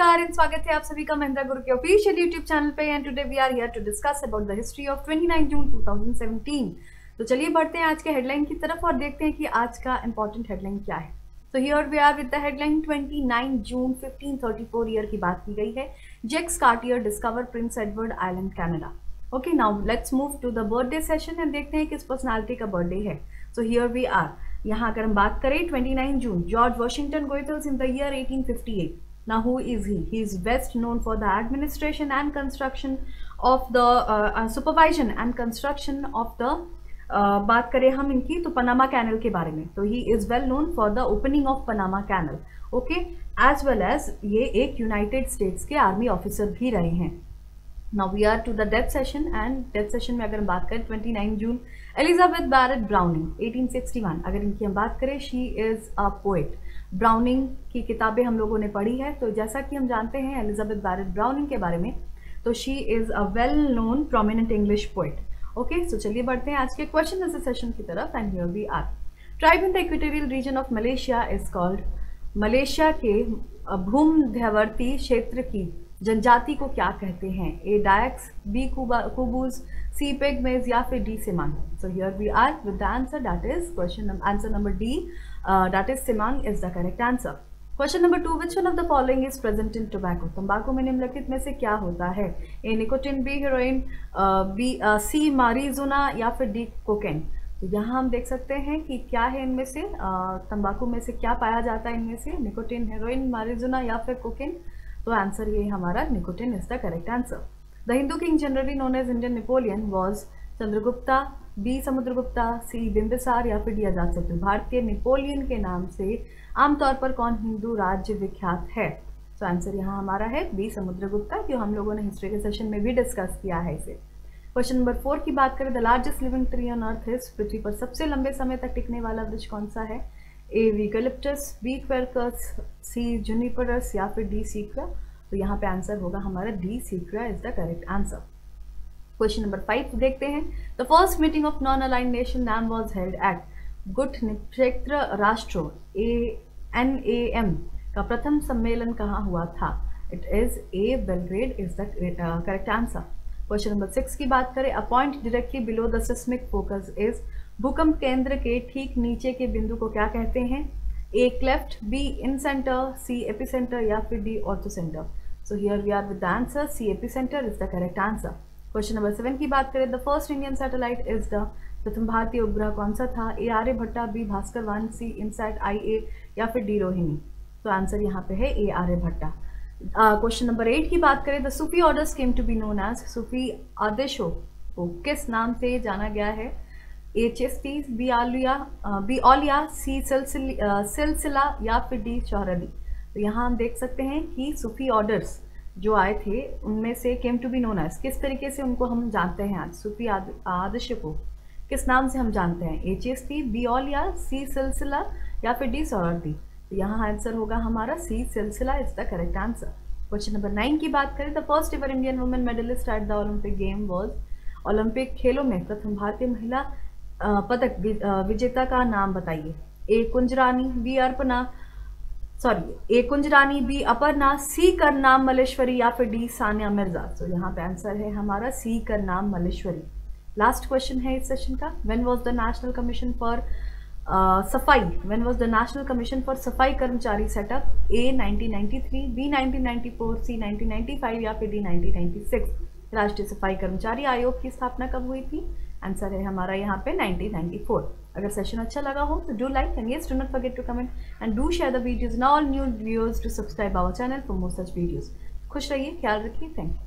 नमस्कार एंड स्वागत है आप सभी का महिंद्रा गुरु के ऑफिशियल यूट्यूब चैनल पे। And today we are here to discuss about the history of 29 June 2017। तो चलिए बढ़ते हैं आज के हेडलाइन की तरफ और देखते हैं कि आज का इंपॉर्टेंट हेडलाइन क्या है। तो here we are with the headline 29 June 1534 year की बात की गई है। Jacques Cartier discover Prince Edward Island Canada. Okay, now let's move to the birthday session and देखते हैं किस पर्सनालिटी का बर्थडे है। सो हियर वी आर, यहाँ अगर हम बात करें 29 June, George Washington Goethals in the year 1858। Now who is he? He is best known for the administration and construction of the supervision and construction of the बात करें हम इनकी तो पनामा कैनल के बारे में, तो he is well known for the opening of Panama Canal, okay, as well as ये एक यूनाइटेड स्टेट्स के आर्मी ऑफिसर भी रहे हैं। Now we are to the death session and death session में अगर हम बात करें 29 जून, एलिजाबेथ बैरेट ब्राउनिंग 1861, अगर इनकी हम बात करें she is a poet. Browning की किताबें हम लोगों ने पढ़ी है, तो जैसा कि हम जानते हैं एलिजाबेथ बैरेट ब्राउनिंग के बारे में, तो she is a well known prominent English poet. Okay, so चलिए बढ़ते हैं आज के क्वेश्चन आंसर सेशन की तरफ। And here we are, tribe in the equatorial region of Malaysia is called, Malaysia के भूमध्यवर्ती क्षेत्र की जनजाति को क्या कहते हैं? ए डायक्स, बी कुबूज, सी पिग्मेज या फिर D Semang. So here we are with the answer, that is question answer number D, that is Semang is the correct answer. Question number 2, which one of the following is present in tobacco? तंबाकू में निम्नलिखित में से क्या होता है? A nicotine, B heroin, B C marijuana या फिर डी कोकेन। तो यहाँ हम देख सकते हैं कि क्या है इनमें से, तंबाकू में से क्या पाया जाता है इनमें से? निकोटिन, हेरोइन, मारिजुना या फिर कोकेन। तो आंसर ये हमारा nicotine is the correct answer. The Hindu king generally known as Indian Napoleon was Chandragupta, B Samudragupta, C Bimbisara या फिर डी अजातशत्रु। भारतीय नेपोलियन के नाम से आमतौर पर कौन हिंदू राज्य विख्यात है? तो आंसर यहाँ हमारा है बी समुद्रगुप्ता, जो हम लोगों ने हिस्ट्री के सेशन में भी डिस्कस किया है इसे। क्वेश्चन नंबर 4 की बात करें, the largest living tree on earth is, पृथ्वी पर सबसे लंबे समय तक टिकने वाला वृक्ष कौन सा है? ए यूकलिप्टस, बी क्वेरकस, सी जुनिपरस या फिर डी सीक्वा। तो यहाँ पे आंसर होगा हमारा D sequoia is the correct answer. Question number 5 देखते हैं, the first meeting of non aligned nation NAM was held at, गुट निक्षेत्र राष्ट्रों NAM का प्रथम सम्मेलन कहाँ हुआ था? It is a Belgrade is the correct answer. Question number 6 की बात करें, a point directly below the seismic focus is, भूकंप केंद्र के ठीक नीचे के बिंदु को क्या कहते हैं? A cleft, B incentre, C epicentre या फिर D orthocentre. So here we are with the answer, C epicentre is the correct answer. Question number 7 की बात करें, the first Indian satellite is the, प्रथम भारतीय उपग्रह कौन सा था? A Aryabhata, B Bhaskara 1, C INSAT IA या फिर डी रोहिणी। तो आंसर यहाँ पे है ए आर्यभट्टा। क्वेश्चन नंबर 8 की बात करें, the Sufi orders came to be known as, सूफी आदेशों को किस नाम से जाना गया है? ए चिश्ती, बी औलिया, सी सिलसिला या फिर डी शौहरदी। तो यहाँ हम देख सकते हैं कि सूफी ऑर्डर्स जो आए थे उनमें से came to be known as, किस तरीके से उनको हम जानते हैं आज? सूफी आदर्श को किस नाम से हम जानते हैं? ए चिश्ती, बी औलिया, सी सिलसिला या फिर डी शौहरदी। तो यहाँ आंसर होगा हमारा सी सिलसिला is the correct answer. Question number 9 की बात करें, the first ever Indian women medalist at the Olympic game was, Olympic खेलों में प्रथम भारतीय महिला पदक विजेता का नाम बताइए? ए कुंजरानी, बी कुंजरानी, बी अपर्णा, सी करनाम मल्लेश्वरी या फिर डी सानिया मिर्जा। तो यहाँ पे आंसर है हमारा C Karnam Malleswari. Last question है इस सेशन का, when was the national commission for safai, when was the national commission for safai karmachari setup? A 1993, B 1994, सी 1995 या फिर डी 1996। राष्ट्रीय सफाई कर्मचारी आयोग की स्थापना कब हुई थी? आंसर है हमारा यहाँ पे 1994। अगर सेशन अच्छा लगा हो तो do like and yes do not forget to comment and do share the videos and all new viewers to subscribe our channel for more such videos. खुश रहिए, ख्याल रखिए, थैंक यू।